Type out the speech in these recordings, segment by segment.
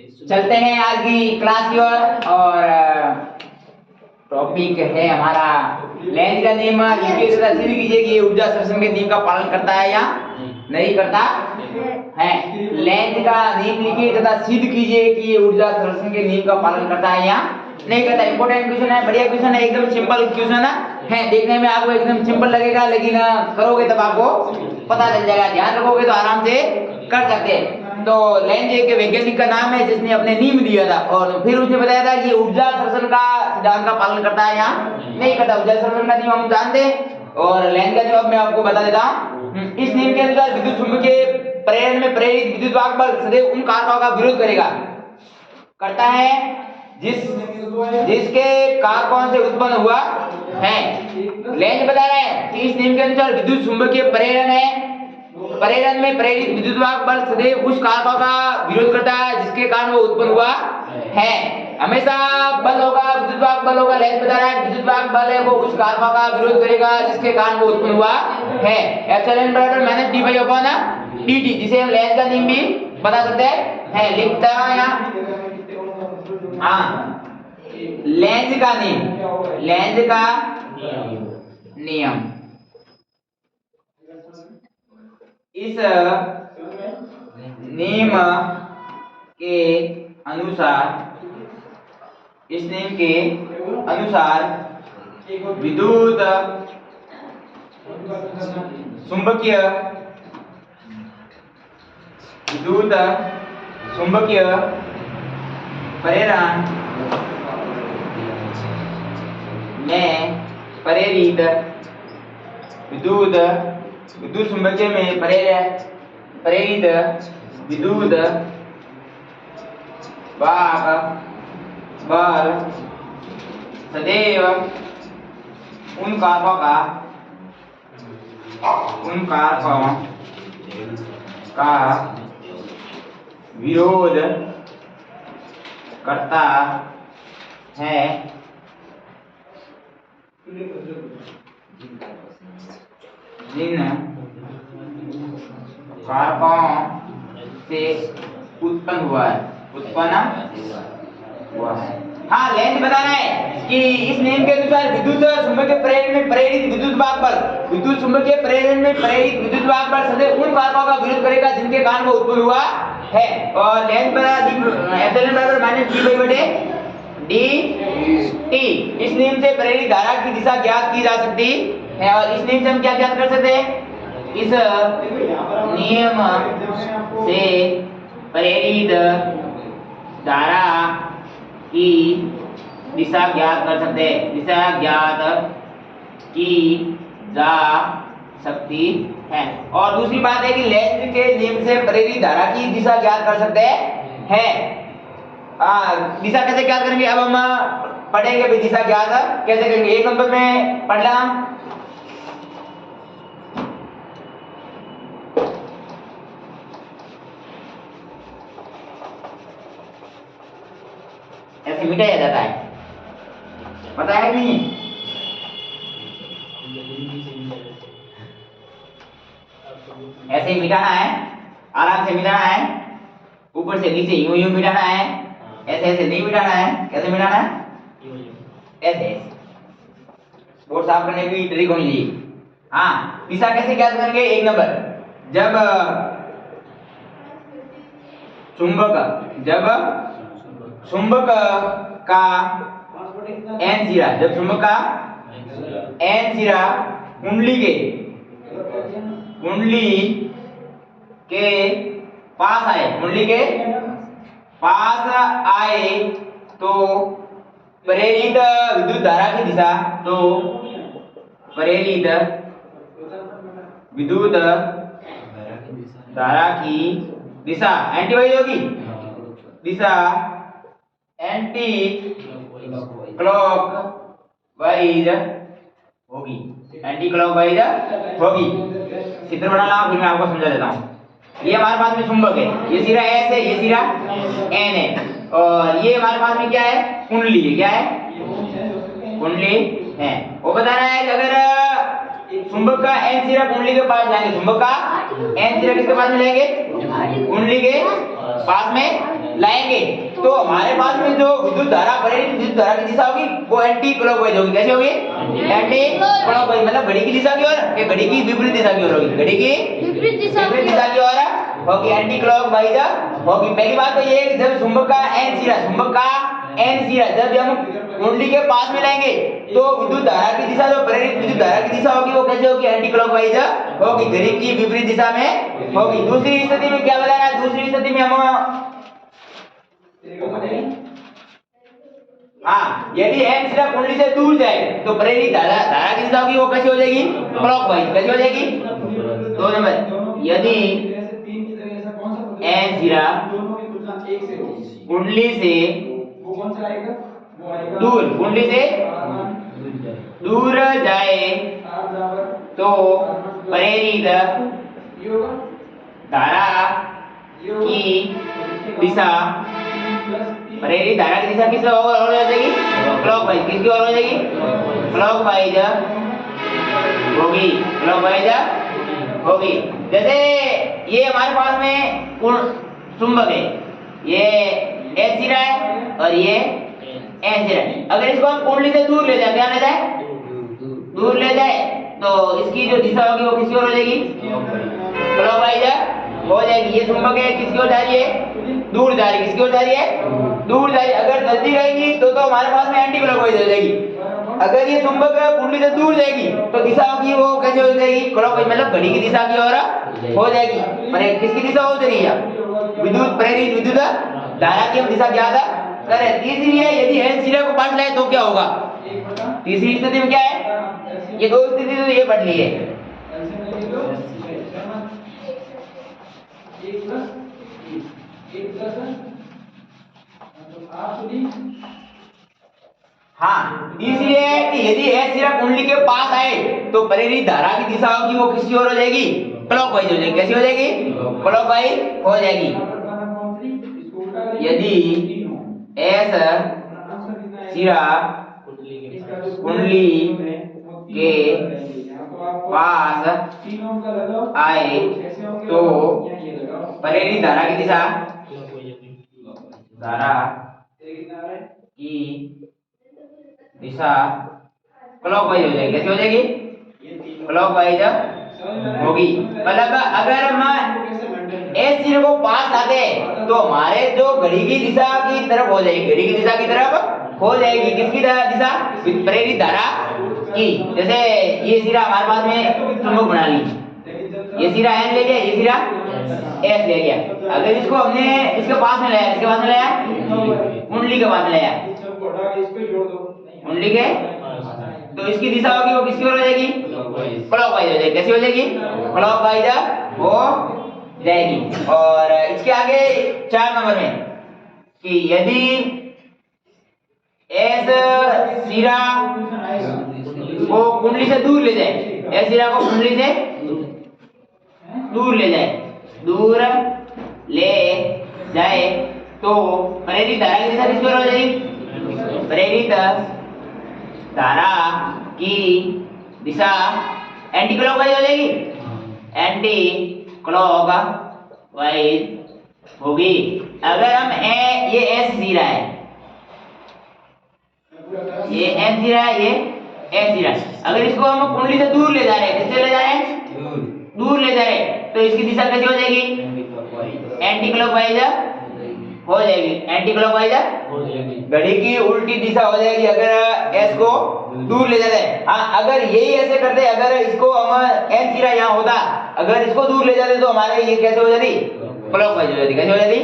चलते हैं आज की क्लास की ओर और टॉपिक है हमारा लेंज का नियम। लिखिए तथा सिद्ध कीजिए कि ये ऊर्जा संरक्षण के नियम का पालन करता है या नहीं करता है। लेंज का नियम लिखिए तथा सिद्ध कीजिए कि ये ऊर्जा संरक्षण के नियम का पालन करता है या नहीं करता। इंपॉर्टेंट क्वेश्चन है, बढ़िया क्वेश्चन है, एकदम सिंपल क्वेश्चन है। देखने में आपको एकदम सिंपल लगेगा, लेकिन करोगे तब आपको पता चल जाएगा। ध्यान रखोगे तो आराम से कर सकते हैं। तो लेंज एक वैज्ञानिक का नाम है जिसने अपने नियम दिया था और फिर उसने बताया था कि ऊर्जा संरक्षण का सिद्धांत का पालन करता है या नहीं करता। ऊर्जा संरक्षण का नियम हम जानते हैं और लेंज का नियम मैं आपको बता देता हूं। इस नियम के अनुसार विद्युत चुंबकीय प्रेरण में प्रेरित विद्युत बल सदैव उन कारकों का विरोध करेगा करता है जिसके कारकों से उत्पन्न हुआ है। लेंज बता रहे हैं कि इस नियम के अनुसार विद्युत चुंबकीय प्रेरण में प्रेरित विद्युत बल सदैव उस कारकों का विरोध करता है जिसके कारण वो उत्पन्न हुआ है। हमेशा बल होगा, विद्युत बल होगा। लेंज बता रहा है विद्युत बल है वो उस कारकों का विरोध करेगा जिसके कारण वो उत्पन्न हुआ है। एप्सिलॉन बराबर minus D by upon dt, जिसे हम लेंज का नियम भी बता सकते हैं। लिखता है यहाँ लेंज का नियम, लेंज का नियम इस नियम के अनुसार, इस नियम के अनुसार विद्युत चुंबकीय प्रेरण में प्रेरित विद्युत चुंबकीय में प्रेरित विद्युत बल सदैव उन कारकों का विरोध करता है जिन कारकों से उत्पन्न हुआ है। हाँ, लेंज बता रहे हैं कि इस नियम के अनुसार विद्युत चुंबकीय प्रेरण में प्रेरित विद्युत बल सदैव उन कारकों का विरोध करेगा जिनके कारण वो उत्पन्न हुआ है। और लेंज बराबर माइनस डी बाई बटे dt। इस नियम से प्रेरित धारा की दिशा ज्ञात की जा सकती है। और इस नियम से हम क्या ज्ञात कर सकते हैं? इस नियम से प्रेरित धारा की दिशा ज्ञात कर सकते हैं, दिशा ज्ञात की जा सकती है। और दूसरी बात है कि लेंज के नियम से प्रेरित धारा की दिशा ज्ञात कर सकते हैं। दिशा कैसे ज्ञात करेंगे? अब हम पढ़ेंगे भी दिशा ज्ञात कैसे करेंगे। एक नंबर में पढ़ लेना, ऐसे मिटाया जाता है, पता है कि नहीं? ऐसे ही मिटाना है, आराम से मिटाना है, ऊपर से नीचे यूं यूं मिटाना है, ऐसे ऐसे नहीं मिटाना है। कैसे miटाना है? ऐसे बोर्ड साफ करने की ट्रिक होनी चाहिए। दिशा कैसे ज्ञात करेंगे? एक नंबर, जब चुंबक का n सिरा, जब चुंबक का n सिरा कुंडली के पास आए, तो प्रेरित विद्युत धारा की दिशा, एंटी वाइज होगी, दिशा एंटी क्लॉकवाइज होगी, चित्र बना ला, फिर मैं आपको समझा देता हूँ। ये हमारे पास में चुंबक है, ये सिरा S है, ये सिरा N है, और ये हमारे पास में क्या है? कुंडली है। क्या है? कुंडली है। वो बता रहा है कि अगर चुंबक का N सिरा कुंडली के पास जाएंगे, चुंबक का N सिरा किसके पास में जाएंगे? कुंडली के पास में लाएंगे तो हमारे पास में जो विद्युत धारा प्रेरित विद्युत धारा की दिशा होगी वो एंटी क्लॉकवाइज होगी। कैसे होगी? एंटी क्लॉकवाइज, मतलब घड़ी की दिशा की ओर, कि घड़ी की विपरीत दिशा की ओर होगी, घड़ी की विपरीत दिशा की ओर होगी, एंटी क्लॉकवाइज होगी। पहली बात तो ये है कि जब चुंबक का एन सिरा जब हम कुंडली के पास में लाएंगे तो विद्युत धारा की दिशा, जो प्रेरित विद्युत धारा की दिशा होगी वो कैसे होगी? एंटी क्लॉकवाइज होगी, घड़ी की विपरीत दिशा में होगी। दूसरी स्थिति में क्या बताना है? दूसरी स्थिति में हम यदि एन सिरा कुंडली से दूर जाए तो प्रेरित धारा की दिशा होगी वो कैसे हो जाएगी? क्लॉकवाइज। कैसे हो जाएगी? 2 नंबर, यदि एन सिरा कुंडली से दूर जाए तो प्रेरित धारा की दिशा किस ओर हो जाएगी? क्लॉकवाइज। किसकी ओर हो जाएगी? क्लॉकवाइज होगी। जैसे ये हमारे पास में चुंबक है, ये एस सिरा है और ये एन सिरा है। अगर इसको हम कुंडली से दूर ले जाए, क्या ले जाए? दूर ले जाए तो इसकी जो दिशा होगी वो किसकी ओर हो जाएगी? क्लॉकवाइज हो जाएगी। ये चुंबक है, किसकी ओर जा रही है? दूर जा रही है। किसकी ओर जा रही है? दूर जा रही है। अगर नजदीक आएगी तो हमारे पास में एंटी क्लॉकवाइज हो जाएगी। अगर ये चुंबक कुंडली से दूर जाएगी तो दिशा होगी वो कैसे हो जाएगी? क्लॉकवाइज, मतलब घड़ी की दिशा की ओर हो जाएगी। माने किसकी दिशा हो जाएगी? विद्युत प्रेरित विद्युत धारा की हम दिशा ज्ञात करें। तीसरी है, यदि एन सिरा को पास लाए तो क्या होगा? तीसरी स्थिति में क्या है? ये 2 स्थिति तो ये पढ़ ली है। तीसरी है कि यदि एन सिरा कुंडली के पास आए तो प्रेरित धारा की दिशा होगी वो किसकी ओर हो जाएगी? क्लॉकवाइज हो जाएगी। कैसी हो जाएगी? क्लॉकवाइज हो जाएगी। यदि एस सिरा कुंडली के पास आए तो प्रेरित धारा की दिशा क्लॉकवाइज हो जाएगी। कैसी हो जाएगी? क्लॉकवाइज होगी। मतलब अगर हम एस सिरे को पास लाते हैं तो हमारे जो घड़ी की दिशा की तरफ हो जाएगी, घड़ी की दिशा की तरफ हो जाएगी। किसकी दिशा? प्रेरित धारा की। जैसे ये सिरा हमारे पास में चुंबक बना ली, ये सिरा एन ले लिया, ये सिरा एस ले लिया। अगर इसको हमने इसके पास में लाया, इसके पास में लाया, कुंडली के पास में लाया, कुंडली के, तो इसकी दिशा होगी वो किसकी ओर हो जाएगी? क्लॉकवाइज हो जाएगी। कैसी हो जाएगी? क्लॉकवाइज हो जाएगी। और इसके आगे 4 नंबर में कि यदि एस सिरा को कुंडली से दूर ले जाए, एस सिरा को कुंडली से दूर ले जाए तो प्रेरित धारा की दिशा किसकी ओर हो जाएगी? प्रेरित धारा की दिशा एंटी क्लॉकवाइज हो जाएगी। एंटी क्लॉकवाइज होगी। अगर हम ये एस सिरा है, ये एन सिरा है, ये एस सिरा। अगर इसको हम कुंडली से दूर ले जा रहे हैं, किससे ले जा रहे हैं? दूर ले जा रहे हैं, तो इसकी दिशा कैसी हो जाएगी? एंटी क्लॉकवाइज हो जाएगी। एंटी क्लॉकवाइज घड़ी की उल्टी दिशा हो जाएगी अगर एस को दूर ले जाते हैं। हाँ, अगर यही ऐसे करते, अगर इसको हम एन सिरा यहाँ होता, अगर इसको दूर ले जाते तो हमारे ये कैसे हो जाती? क्लॉकवाइज हो जाती। कैसे हो जाती?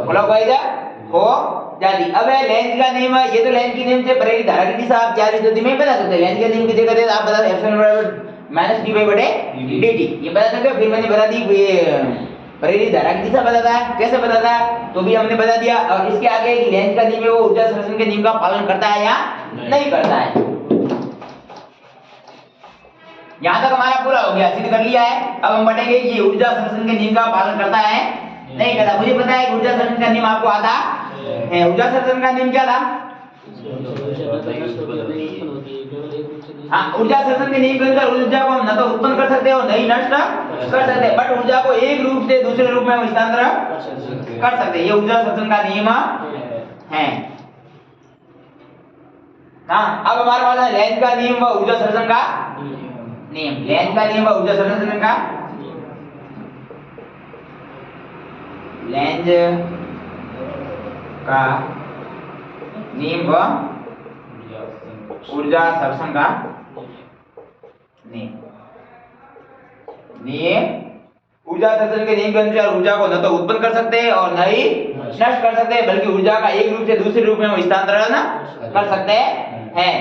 क्लॉकवाइज हो जाती। अब है लेंज का नियम। ये तो लेंज के नियम से प्रेरित धारा की दिशा आप 4 स्थिति में बता सकते हैं। लेंज के नियम की जगह आप बता एप्सिलॉन बराबर -dy/dt ये बता सकते हो। फिर मैंने बता दी प्रेरित धारा की दिशा बताता है, कैसे बताता है तो भी हमने बता दिया। और इसके आगे लेंज का नियम है वो ऊर्जा संरक्षण के नियम का पालन करता है या नहीं करता है। यहाँ तक हमारा पूरा हो गया, सिद्ध कर लिया है। अब हम पढ़ेंगे कि ऊर्जा संरक्षण के नियम का पालन करता है नहीं करता। मुझे पता है ऊर्जा संरक्षण का नियम आपको आता है। ऊर्जा संरक्षण का नियम क्या था? हाँ, ऊर्जा संरक्षण के नियम के अनुसार ऊर्जा को हम न तो उत्पन्न कर सकते और नहीं नष्ट कर सकते, बट ऊर्जा को एक रूप से दूसरे रूप में हम स्थानांतरण कर सकते हैं। ये ऊर्जा संरक्षण का नियम है। हाँ, अब हमारे पास है लेंज का नियम व ऊर्जा संरक्षण का नियम। लेंज का नियम व ऊर्जा संरक्षण का लेंज का नियम व ऊर्जा संरक्षण का नियम। ऊर्जा संरक्षण के नियम के अनुसार ऊर्जा को न तो उत्पन्न कर सकते हैं और न ही नष्ट कर सकते हैं, बल्कि ऊर्जा का एक रूप से दूसरे रूप में हस्तांतरण कर सकते हैं।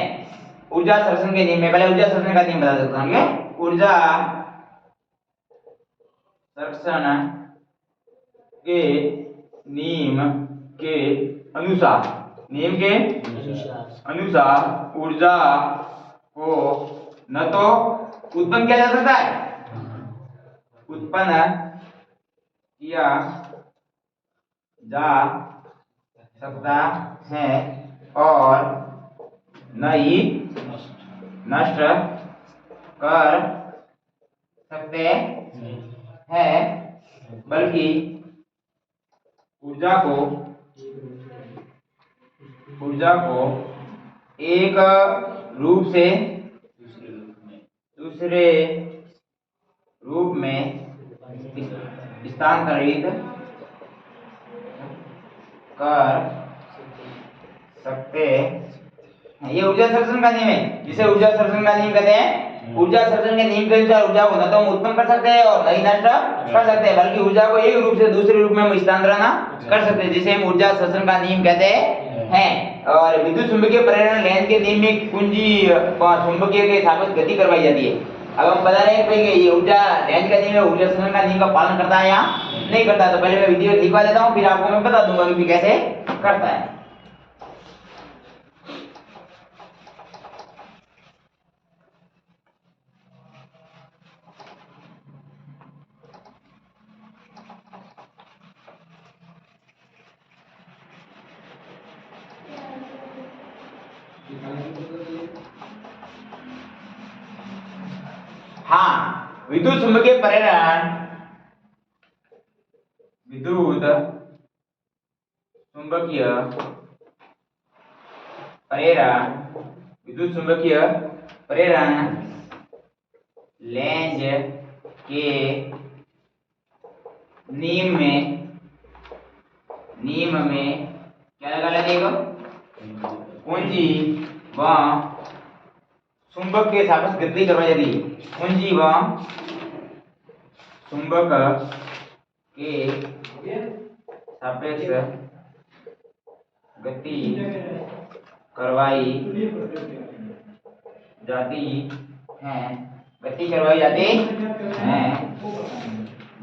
ऊर्जा संरक्षण के नियम में पहले ऊर्जा संरक्षण का नियम बता देता हूं। ऊर्जा संरक्षण के नियम के अनुसार ऊर्जा को न तो उत्पन्न किया जा सकता है, उत्पन्न किया जा सकता है और न ही नष्ट कर सकते हैं, बल्कि ऊर्जा को एक रूप से दूसरे रूप में स्थानांतरित कर सकते हैं। ये ऊर्जा संरक्षण का नियम है, जिसे ऊर्जा संरक्षण का नियम कहते हैं। ऊर्जा संरक्षण के नियम के अनुसार ऊर्जा को न तो हम उत्पन्न कर सकते हैं और न ही नष्ट कर सकते हैं, बल्कि ऊर्जा को एक रूप से दूसरे रूप में हम स्थानांतरण कर सकते हैं, जिसे हम ऊर्जा संरक्षण का नियम कहते हैं। और विद्युत चुंबकीय प्रेरण लेंज के नियम में कुंजी चुंबकीय के सापेक्ष गति करवाई जाती है। अब हम बता रहे हैं कि ये ऊर्जा लेंज का नियम है, ऊर्जा संरक्षण का नियम का पालन करता है या नहीं करता। तो पहले मैं वीडियो लिखवा देता हूँ, फिर आपको मैं बता दूंगा कि कैसे करता है। हाँ, विद्युत चुंबकीय प्रेरण लेंज के नियम में क्या लगा लगेगा? कुंजी व चुंबक के सापेक्ष गति करवाई जाती है। कुंजी व चुंबक के सापेक्ष गति करवाई जाती है,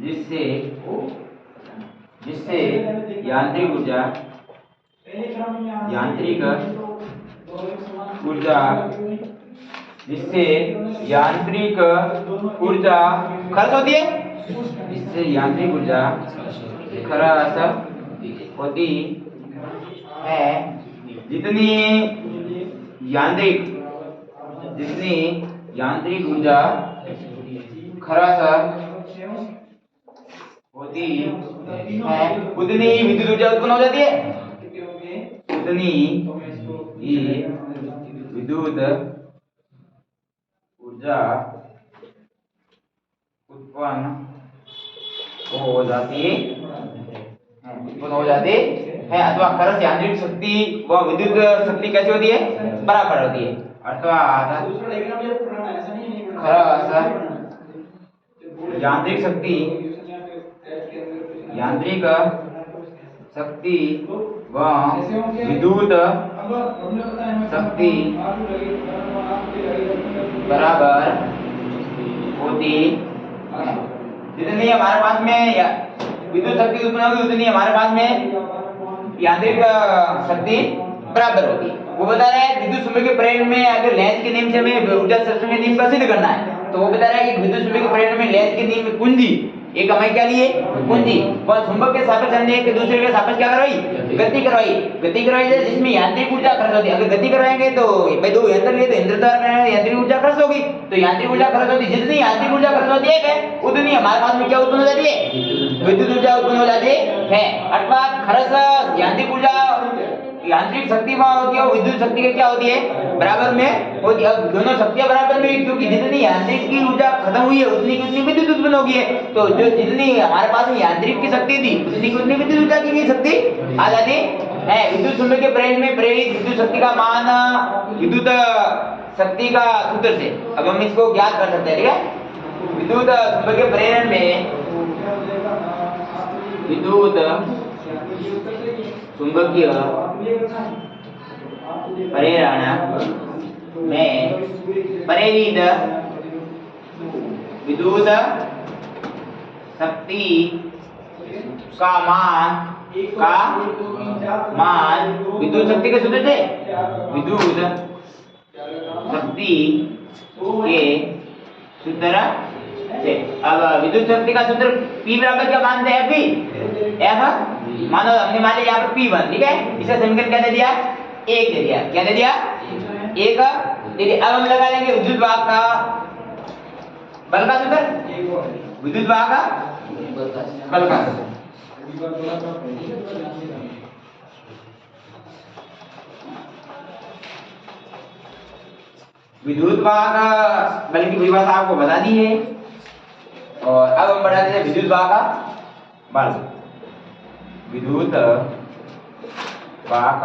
जिससे यांत्रिक ऊर्जा खर्च होती है, जिससे यांत्रिक ऊर्जा खर्च होती है। जितनी यांत्रिक ऊर्जा खर्च होती है, उतनी ही विद्युत ऊर्जा उत्पन्न हो जाती है। उतनी ही विद्युत ऊर्जा उत्पन्न हो जाती है अथवा खर्च यांत्रिक शक्ति व विद्युत शक्ति कैसे होती है? बराबर होती है। अर्थात खर्च यांत्रिक शक्ति व विद्युत शक्ति बराबर होती है। जितनी हमारे पास में विद्युत शक्ति उत्पन्न होगी, उतनी हमारे पास में यांत्रिक शक्ति बराबर होती है। वो बता रहा है विद्युत चुंबकीय प्रेरण में अगर लेंज के नियम से हमें ऊर्जा संरक्षण के नियम का सिद्ध करना है, तो वो बता रहा है कि विद्युत चुंबकीय प्रेरण में लेंज के नियम में कुंजी एक हमें क्या लिए? कुंजी और चुंबक के सापेक्ष हमने एक दूसरे के सापेक्ष क्या करवाई? गति करवाई है, जिसमें यांत्रिक ऊर्जा खर्च होती है। अगर गति करवाएंगे तो भाई दो यंत्र लिए तो यंत्र द्वारा यांत्रिक ऊर्जा खर्च होगी, तो यांत्रिक ऊर्जा खर्च होती है। जितनी यांत्रिक ऊर्जा खर्च होती है उतनी हमारे पास में क्या उत्पन्न हो जाती है? विद्युत ऊर्जा उत्पन्न हो जाती है। अर्थात खरस यांत्रिक ऊर्जा यांत्रिक शक्ति वहां होती है, विद्युत शक्ति के क्या होती है बराबर में होती है। अब दोनों शक्तियां बराबर में, क्योंकि जितनी यांत्रिक की ऊर्जा खत्म हुई है उतनी की उतनी विद्युत उत्पन्न होगी है। तो जो जितनी हमारे पास यांत्रिक की शक्ति थी उतनी की उतनी विद्युत ऊर्जा की भी शक्ति आ जाती है। विद्युत चुंबकीय प्रेरण में प्रेरित विद्युत शक्ति का मान विद्युत शक्ति का सूत्र से अब हम इसको ज्ञात कर सकते हैं। ठीक है, विद्युत चुंबकीय प्रेरण में विद्युत चुंबकीय प्रेरण में प्रेरित विद्युत शक्ति का मान विद्युत शक्ति के सूत्र से विद्युत शक्ति के सूत्र से। अब विद्युत शक्ति का सूत्र P बराबर क्या मानते हैं? F मानो हमने मान लिया यहाँ पर P1, ठीक है। इसे समीकरण क्या दे दिया? 1 दे दिया। क्या दे दिया? 1 दे दिया। अब हम लगा लेंगे विद्युत वाहक का बल का सूत्र, विद्युत वाहक का बल का सूत्र। विद्युत वाहक बल की परिभाषा आपको बता दी है और अब हम बढ़ा देते हैं विद्युत वाहक बल। विद्युत वाहक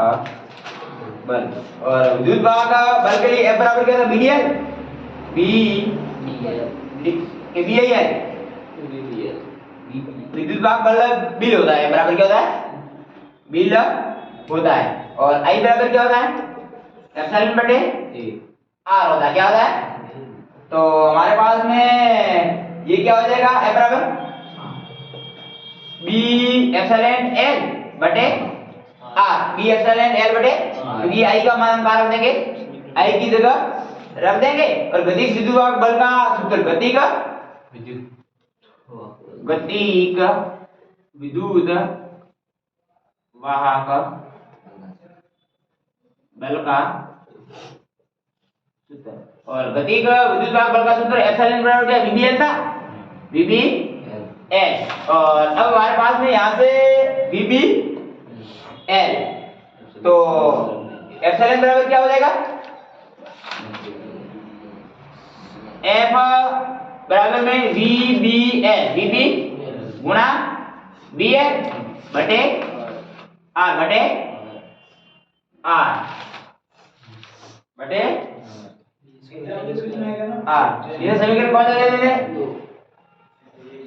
बल और विद्युत वाहक बल के लिए F बराबर क्या था? BDL विद्युत वाहक बल बिल होता है, बराबर क्या होता है? बिल होता है। और I बराबर क्या होता है? एप्सिलॉन बटे R होता है। क्या होता है? तो हमारे पास में ये क्या हो जाएगा? F बराबर B एप्सिलॉन L बटे R, B एप्सिलॉन L बटे, क्योंकि I का मान हम कहाँ रख देंगे? I की जगह रख देंगे। और गतिज विद्युत वाहक बल का सूत्र गतिज विद्युत वाहक बल का सूत्र और गतिज विद्युत वाहक बल का सूत्र एप्सिलॉन बराबर क्या? VBL था, VBL। और अब हमारे पास में यहाँ से VBL, तो एप्सिलॉन बराबर क्या हो जाएगा? F बराबर में VB गुणा BL बटे R बटे R बटे R। ये समीकरण कौन सा दे देंगे?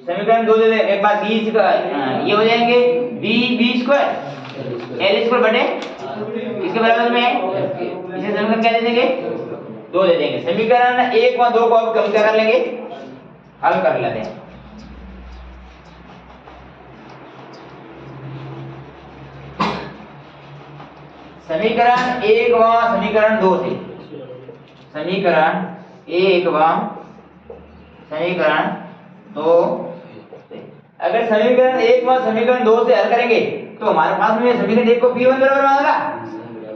समीकरण 2 दे दे। एक बार B ये हो जाएंगे B स्क्वायर L स्क्वायर बटे इसके बराबर में इसे समीकरण क्या दे देंगे? 2 दे देंगे। समीकरण 1 और 2 को अब हम क्या कर लेंगे? हल कर लेते हैं। समीकरण 1 व समीकरण 2 से, समीकरण 1 व समीकरण 2 से अगर समीकरण 1 व समीकरण 2 से हल करेंगे तो हमारे पास में समीकरण 1 को P1 बराबर मानेगा,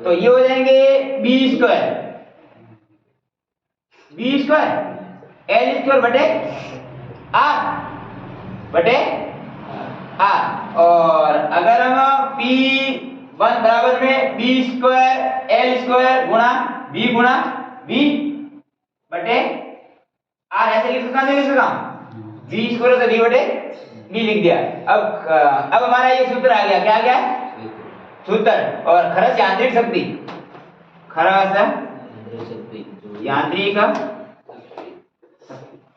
तो ये हो जाएंगे B स्क्वायर L स्क्वायर बटे R। और अगर हम P1 बराबर में B स्क्वायर L स्क्वायर गुणा B बटे R ऐसे लिख सकता नहीं लिख सकता? B स्क्वायर तो B बटे B लिख दिया। अब हमारा ये सूत्र आ गया। क्या आ गया? सूत्र। और खरस यांत्रिक शक्ति, यांत्रिक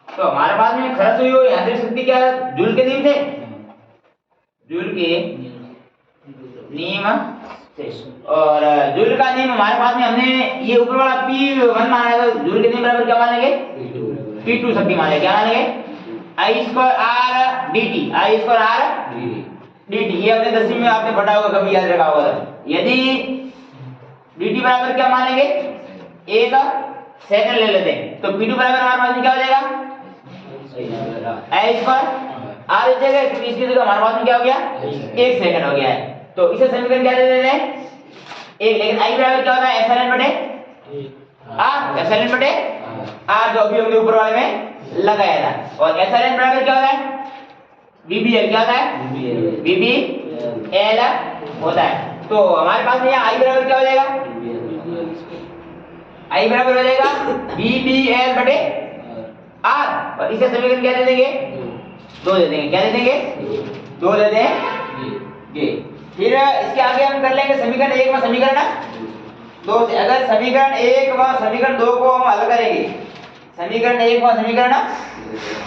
तो हमारे पास में खरस हुई हो यांत्रिक शक्ति क्या है? जूल के नियम से, जूल के नियम से। और जूल का नियम हमारे पास में हमने ये ऊपर वाला P1 माना था, जूल के नियम बराबर क्या मानेंगे? P2 शक्ति मानेंगे। क्या मानेंगे? I square R dt। ये अपने 10वीं में आपने पढ़ा होगा, कभी याद रखा होगा। यदि dt बराबर क्या मानेंगे? 1 सेकंड ले लेते हैं, तो P2 बराबर हमारे पास में क्या हो जाएगा? I स्क्वायर R इस जगह, क्योंकि इसकी जगह हमारे पास में क्या हो गया? 1 सेकंड हो गया है। तो इसे समीकरण क्या दे देते हैं? 1। लेकिन I बराबर क्या होता है? एप्सिलॉन बटे R, जो अभी हमने ऊपर वाले में लगाया था। और एप्सिलॉन बराबर क्या होता है? VBL क्या होता है? VBL होता है। तो हमारे पास में यहाँ I बराबर क्या हो जाएगा? I बराबर हो जाएगा VBL बटे R, और इसे समीकरण क्या दे देंगे? 2 दे देंगे। क्या दे देंगे? 2 दे देंगे। फिर इसके आगे हम कर लेंगे समीकरण 1 में समीकरण 2 से। अगर समीकरण 1 व समीकरण 2 को हम हल करेंगे, समीकरण 1 व समीकरण,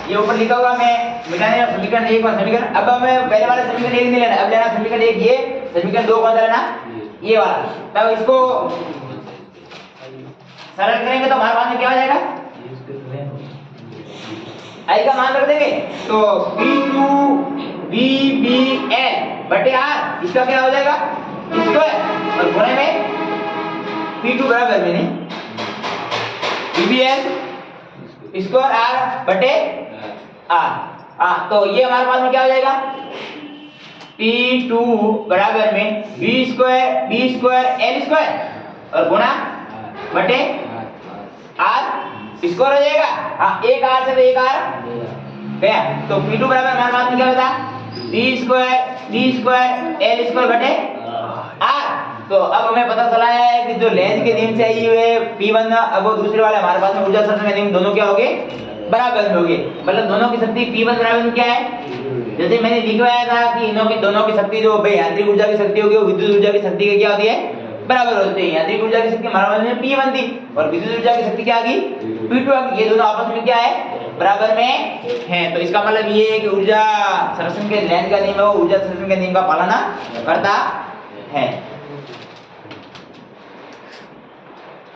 ये ऊपर लिखा हुआ मैं मिटाने वाला समीकरण 1 व समीकरण, अब हमें पहले वाला समीकरण 1 नहीं लेना, अब लेना समीकरण 1 ये, समीकरण 2 कौन सा लेना? ये वाला। तब इसको सरल करेंगे तो हमारे पास में क्या हो जाएगा? I का मान रख देंगे तो P2 VBL बटे R, इसका क्या हो जाएगा? स्क्वायर, और गुणे में P2 बराबर में नहीं VBL स्क्वायर R बटे R। तो ये हमारे पास में क्या हो जाएगा? P2 बराबर में B स्क्वायर L स्क्वायर और गुणा बटे R स्क्वायर हो जाएगा। एक R से तो एक R गया, तो P2 बराबर हमारे पास में क्या होता? D स्क्वायर L स्क्वायर बटे R। तो अब हमें पता चला है कि जो लेंज के नियम से आई हुए P1, अब वो दूसरे वाले हमारे पास में ऊर्जा संरक्षण के नियम दोनों क्या हो गए? बराबर में हो गए। मतलब दोनों की शक्ति P1 बराबर में क्या है? जैसे मैंने लिखवाया था कि इनों की दोनों की शक्ति जो भाई यांत्रिक ऊर्जा की शक्ति होगी वो विद्युत ऊर्जा की शक्ति के क्या होती है? बराबर होते हैं। यांत्रिक ऊर्जा की शक्ति हमारे पास में P1 थी और विद्युत ऊर्जा की शक्ति क्या आ गई? P2 आ गई। ये दोनों आपस में क्या है? बराबर में हैं। तो इसका मतलब ये है कि ऊर्जा संरक्षण के लेंज का नियम है वो ऊर्जा संरक्षण के नियम का पालन करता है।